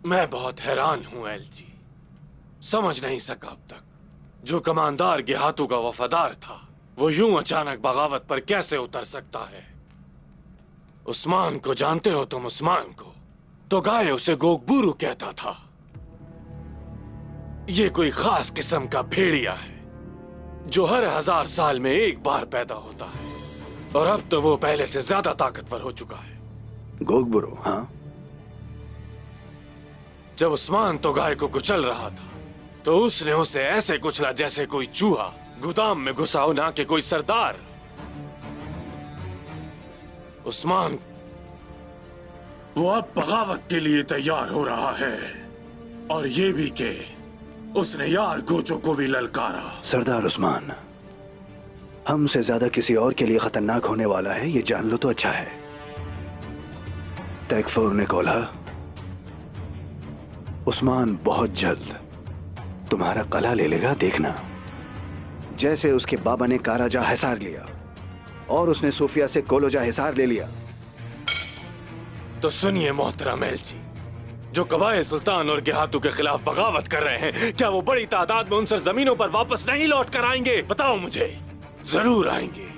मैं बहुत हैरान हूं एलजी, समझ नहीं सका अब तक। जो कमांडर गेहातू का वफादार था वो यूं अचानक बगावत पर कैसे उतर सकता है? उस्मान को जानते हो तुम? उस्मान को तो गाय उसे गोगबुरु कहता था। ये कोई खास किस्म का भेड़िया है जो हर 1000 साल में एक बार पैदा होता है, और अब तो वो पहले से ज्यादा ताकतवर हो चुका है। गोगबुरु? हाँ। जब उस्मान तो गाय को कुचल रहा था तो उसने उसे ऐसे कुचला जैसे कोई चूहा गोदाम में घुसा हो, ना कि कोई सरदार। उस्मान वो अब बगावत के लिए तैयार हो रहा है, और ये भी कि उसने यार गोचो को भी ललकारा। सरदार उस्मान हमसे ज्यादा किसी और के लिए खतरनाक होने वाला है, ये जान लो तो अच्छा है। तैकफुर ने बोला उस्मान बहुत जल्द तुम्हारा कला ले लेगा, देखना। जैसे उसके बाबा ने काराजा हिसार लिया और उसने सूफिया से कोलोजा हिसार ले लिया। तो सुनिए मोहतरम एलजी, जो कबाइल सुल्तान और गेहातू के खिलाफ बगावत कर रहे हैं, क्या वो बड़ी तादाद में उन सरजमीनों पर वापस नहीं लौट कर आएंगे? बताओ मुझे। जरूर आएंगे।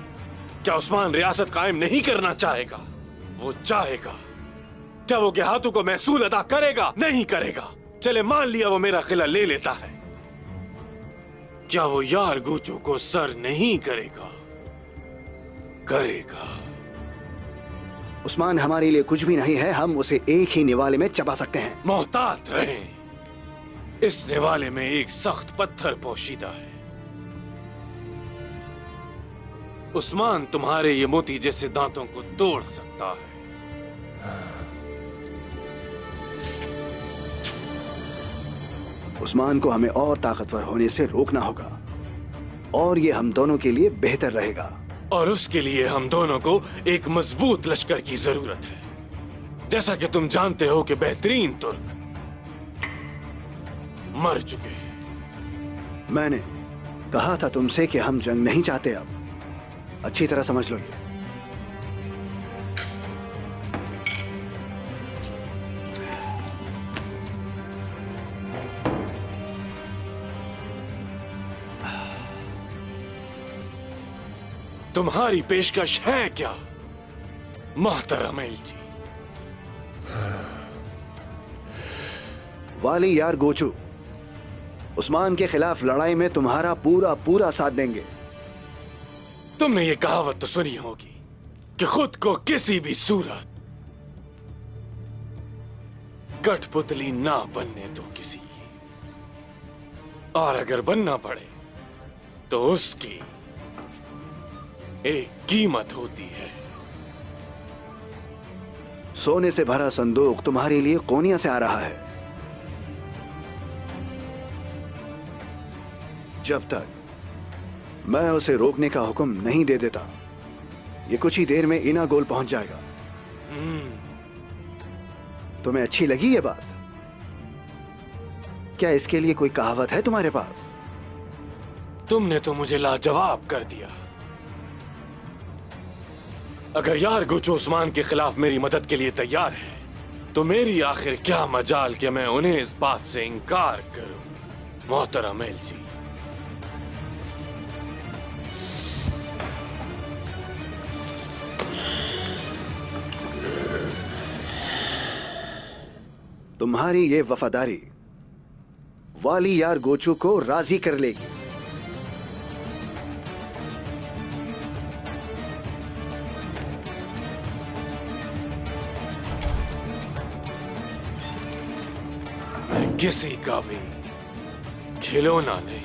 क्या उस्मान रियासत कायम नहीं करना चाहेगा? वो चाहेगा। क्या वो गेहातू को महसूल अदा करेगा? नहीं करेगा। चले मान लिया वो मेरा किला ले लेता है, क्या वो यार गोचो को सर नहीं करेगा? करेगा। उस्मान हमारे लिए कुछ भी नहीं है, हम उसे एक ही निवाले में चबा सकते हैं। मोहतात रहें, इस निवाले में एक सख्त पत्थर पोशीदा है। उस्मान तुम्हारे ये मोती जैसे दांतों को तोड़ सकता है। उस्मान को हमें और ताकतवर होने से रोकना होगा, और ये हम दोनों के लिए बेहतर रहेगा। और उसके लिए हम दोनों को एक मजबूत लश्कर की जरूरत है। जैसा कि तुम जानते हो कि बेहतरीन तुर्क मर चुके हैं। मैंने कहा था तुमसे कि हम जंग नहीं चाहते। अब अच्छी तरह समझ लो ये। तुम्हारी पेशकश है क्या मोहतरम एलजी? वाली यार गोचू उस्मान के खिलाफ लड़ाई में तुम्हारा पूरा पूरा साथ देंगे। तुमने ये कहावत तो सुनी होगी कि खुद को किसी भी सूरत कठपुतली ना बनने दो किसी की, और अगर बनना पड़े तो उसकी एक कीमत होती है। सोने से भरा संदूक तुम्हारे लिए कोनिया से आ रहा है। जब तक मैं उसे रोकने का हुक्म नहीं दे देता, ये कुछ ही देर में इना गोल पहुंच जाएगा। तुम्हें अच्छी लगी ये बात? क्या इसके लिए कोई कहावत है तुम्हारे पास? तुमने तो मुझे लाजवाब कर दिया। अगर यार गोचो उस्मान के खिलाफ मेरी मदद के लिए तैयार है तो मेरी आखिर क्या मजाल कि मैं उन्हें इस बात से इनकार करूं। मोहतरम एलजी, तुम्हारी ये वफादारी वाली यार गोचू को राजी कर लेगी। मैं किसी का भी खिलौना नहीं।